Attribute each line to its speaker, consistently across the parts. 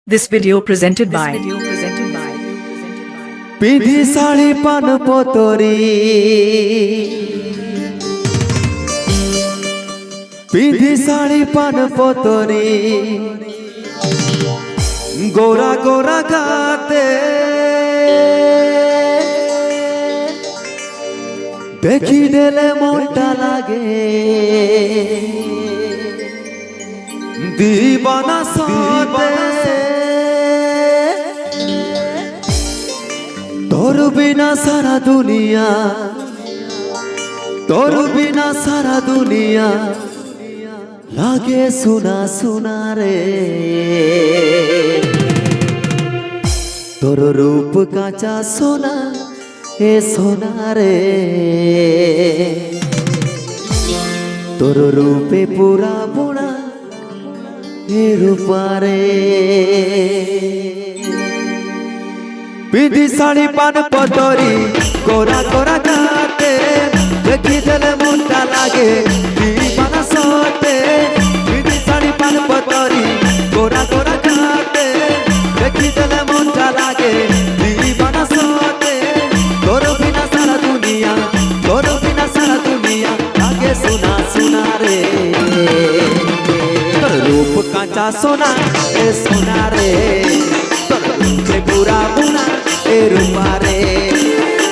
Speaker 1: This video presented by
Speaker 2: পিধি sari পান পতরি পিধি শাড়ি পান পতরি গোরা গোরা গাতে দেখি দেলে মনটা লাগে दीवाना साथे तोर बिना सारा दुनिया तोर बिना सारा दुनिया लागे सुना सुना रे तोर रूप काचा सोना ए सोना रे तोर रूपे पूरा बुना रूपारे पिधी शाड़ी पान पतरी गोरा गोरा गाते देखी देले मुंडा लागे दीवाना सोते पिधी शाड़ी पान पतरी गोरा गोरा गाते देखी देले मुंडा लागे दीवाना सोते तोर बिना सारा दुनिया लागे सुना सुना रे रूप कांचा सोना ए सोना रे तोर रूपे पूरा बुना ए रूपा रे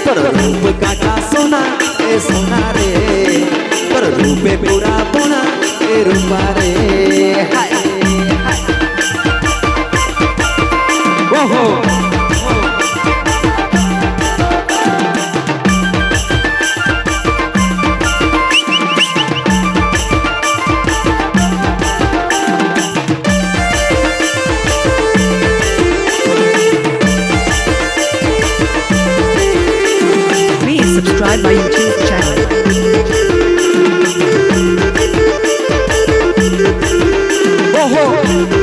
Speaker 2: तोर रूप कांचा सोना ए सोना रे तोर रूपे पूरा बुना ए रूपा रे हाय ओहो
Speaker 1: subscribe my YouTube channel.
Speaker 2: Oh,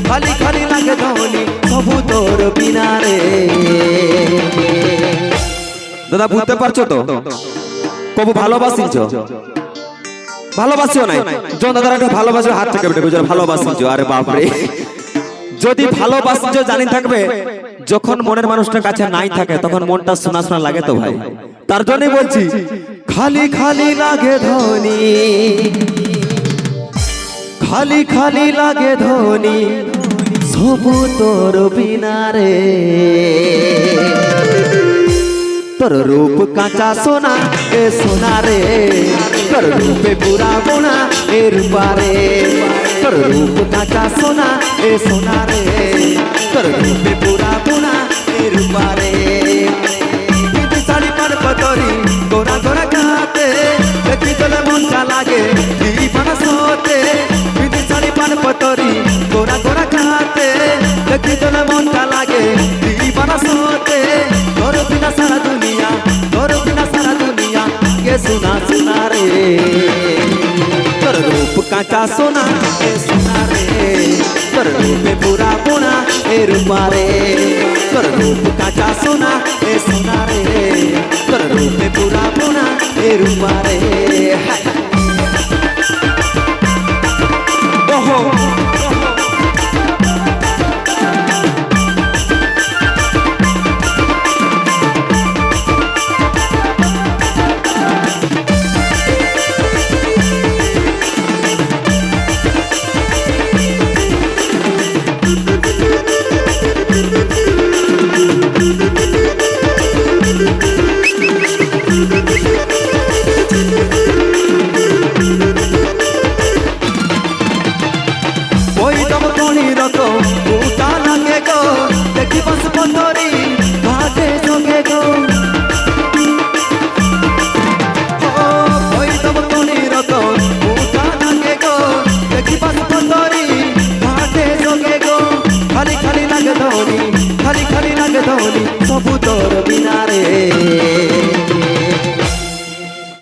Speaker 2: खाली खाली लागे धोनी सबू तोर बिना रे दादा বুঝতে পারছো তো কবু ভালোবাসিছো ভালোবাসিও নাই জন দাদারা একটু ভালোবাসো হাত থেকে বেটে বুঝার ভালোবাসিছো আরে বাপ রে যদি ভালোবাসিছো জানি থাকবে যখন মনের মানুষটার কাছে নাই থাকে তখন মনটা শোনা শোনা লাগে তো ভাই তার জন্যই বলছি খালি খালি লাগে ধোনি खाली खाली लागे धोनी सबू तोर बिना रे तोर रूप कांचा सोना ए सोना रे तोर रूपे पूरा बुना ए रूपा रे तोर रूप कांचा सोना ए सोना रे तोर रूपे पूरा बुना ए रूपा रे पिधी शाड़ी पान पतरी गोरा गोरा गाते देखी तोले मुंडा लागे दीवाना सोते पतरी गोरा गोरा खाते देखी तोले मुंडा लागे दीवाना सोते तोर बिना सारा दुनिया के सुना सुना रे तोर रूप कांचा सोना ए सोना रे तोर रूपे पूरा बुना ए रूपा रे तोर रूप कांचा सोना ए सोना रे तोर रूपे पूरा बुना ए रूपा रे ओहो सबु तो